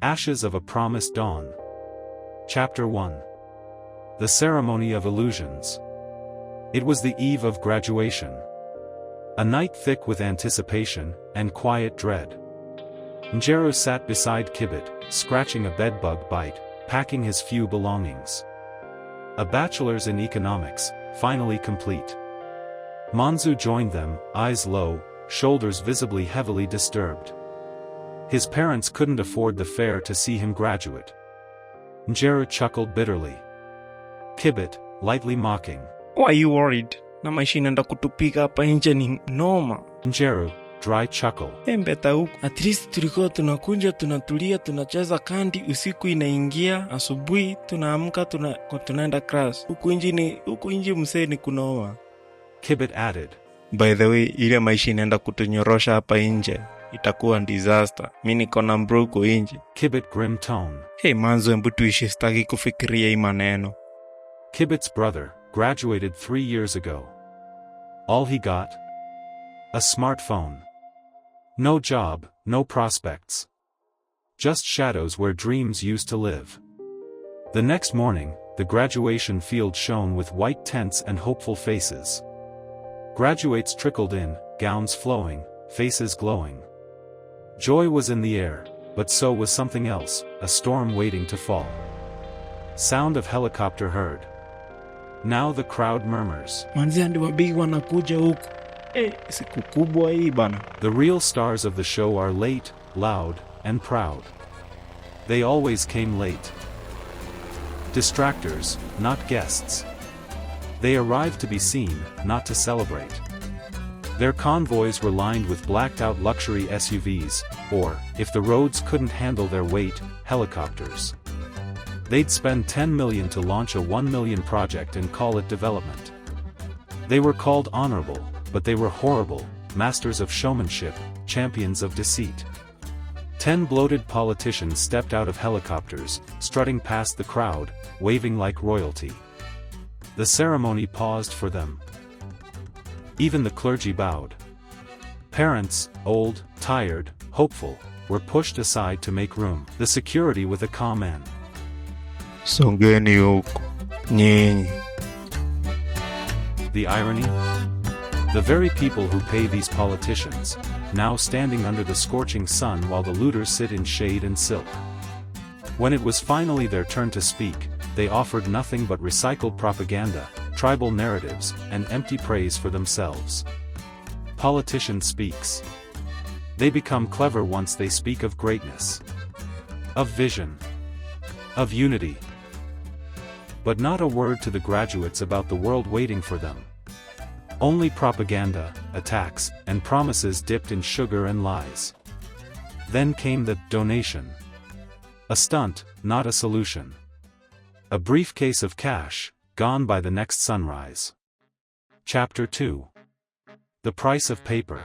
Ashes of a Promised Dawn. Chapter 1. The Ceremony of Illusions. It was the eve of graduation. A night thick with anticipation and quiet dread. Njeru sat beside Kibit, scratching a bedbug bite, packing his few belongings. A bachelor's in economics, finally complete. Manzu joined them, eyes low, shoulders visibly heavily disturbed. His parents couldn't afford the fare to see him graduate. Njeru chuckled bitterly. Kibit, lightly mocking. Why are you worried? Na maisha inaenda kutupika hapa nje ni noma. Njeru, dry chuckle. Mbeta huku. At least tulikuwa tunakuja tunatulia tunacheza kandi usiku inaingia asubuhi tunaamka tunaenda class. Huku nje msee ni kunoma. Kibit added. By the way, ile maisha inaenda kutunyorosha hapa nje. Itakuwa disaster. Mimi niko na mbruko nje. Kibit grim tone. Hey manzo, hebu tuishi, sitaki kufikiria hii maneno. Kibit's brother graduated 3 years ago. All he got? A smartphone. No job, no prospects. Just shadows where dreams used to live. The next morning, the graduation field shone with white tents and hopeful faces. Graduates trickled in, gowns flowing, faces glowing. Joy was in the air, but so was something else, a storm waiting to fall. Sound of helicopter heard. Now the crowd murmurs. Manzi andi wabigi wanakuja huku. Siku kubwa hii bana. The real stars of the show are late, loud, and proud. They always came late. Distractors, not guests. They arrived to be seen, not to celebrate. Their convoys were lined with blacked-out luxury SUVs, or, if the roads couldn't handle their weight, helicopters. They'd spend $10 million to launch a $1 million project and call it development. They were called honorable, but they were horrible, masters of showmanship, champions of deceit. 10 bloated politicians stepped out of helicopters, strutting past the crowd, waving like royalty. The ceremony paused for them. Even the clergy bowed. Parents, old, tired, hopeful, were pushed aside to make room. The security with a calm N. Songeni huku. Nyinyi. The irony? The very people who pay these politicians, now standing under the scorching sun while the looters sit in shade and silk. When it was finally their turn to speak, they offered nothing but recycled propaganda, tribal narratives, and empty praise for themselves. Politician speaks. They become clever once they speak of greatness. Of vision. Of unity. But not a word to the graduates about the world waiting for them. Only propaganda, attacks, and promises dipped in sugar and lies. Then came the donation. A stunt, not a solution. A briefcase of cash, gone by the next sunrise. Chapter 2. The Price of Paper.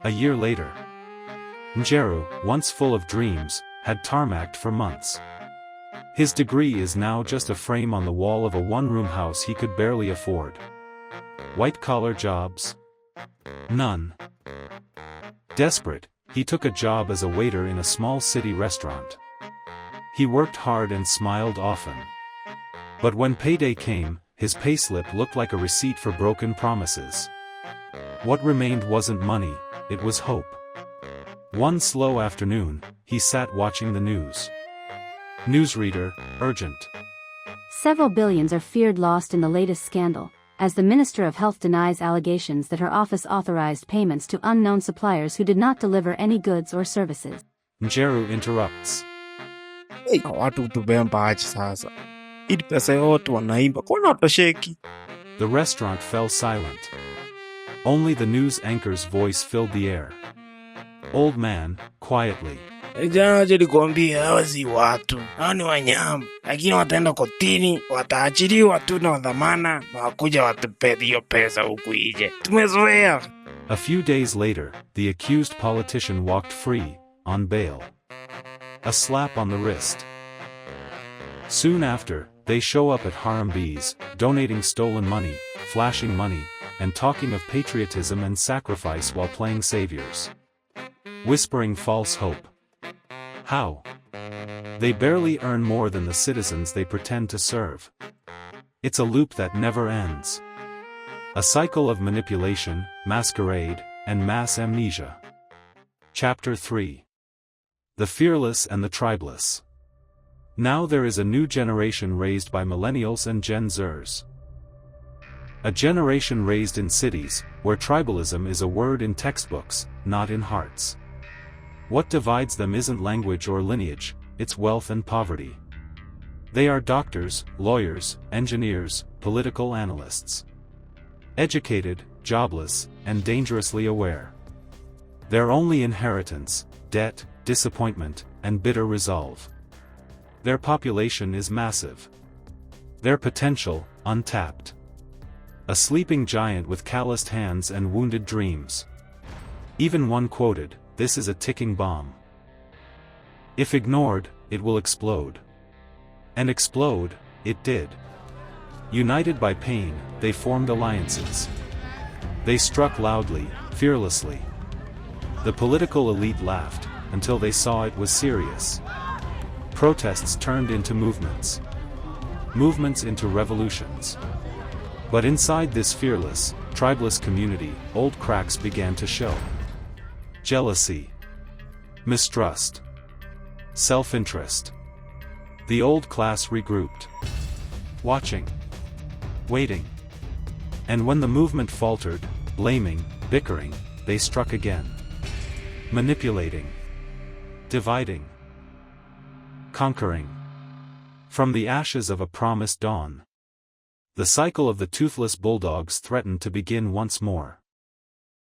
A year later. Njeru, once full of dreams, had tarmacked for months. His degree is now just a frame on the wall of a one-room house he could barely afford. White-collar jobs? None. Desperate, he took a job as a waiter in a small city restaurant. He worked hard and smiled often. But when payday came, his payslip looked like a receipt for broken promises. What remained wasn't money, it was hope. One slow afternoon, he sat watching the news. Newsreader, urgent. Several billions are feared lost in the latest scandal, as the Minister of Health denies allegations that her office authorized payments to unknown suppliers who did not deliver any goods or services. Njeru interrupts. Watu tubemba aje sasa. Ili pesa yote wanaiba, kwa nini watosheki? The restaurant fell silent. Only the news anchor's voice filled the air. Old man, quietly. Jana nilikwambia hawa si watu, hawa ni wanyama, lakini wataenda kotini, wataachiliwa tu na dhamana, na wakuja watupe hiyo pesa huku nje. Tumezoea. A few days later, the accused politician walked free, on bail. A slap on the wrist. Soon after, they show up at Harambes, donating stolen money, flashing money, and talking of patriotism and sacrifice while playing saviors. Whispering false hope. How? They barely earn more than the citizens they pretend to serve. It's a loop that never ends. A cycle of manipulation, masquerade, and mass amnesia. Chapter 3. The Fearless and the Tribeless. Now there is a new generation raised by millennials and Gen Zers. A generation raised in cities, where tribalism is a word in textbooks, not in hearts. What divides them isn't language or lineage, it's wealth and poverty. They are doctors, lawyers, engineers, political analysts. Educated, jobless, and dangerously aware. Their only inheritance, debt, disappointment, and bitter resolve. Their population is massive. Their potential, untapped. A sleeping giant with calloused hands and wounded dreams. Even one quoted, "This is a ticking bomb. If ignored, it will explode." And explode, it did. United by pain, they formed alliances. They struck loudly, fearlessly. The political elite laughed, until they saw it was serious. Protests turned into movements. Movements into revolutions. But inside this fearless, tribeless community, old cracks began to show. Jealousy. Mistrust. Self-interest. The old class regrouped. Watching. Waiting. And when the movement faltered, blaming, bickering, they struck again. Manipulating. Dividing. Conquering. From the ashes of a promised dawn. The cycle of the toothless bulldogs threatened to begin once more.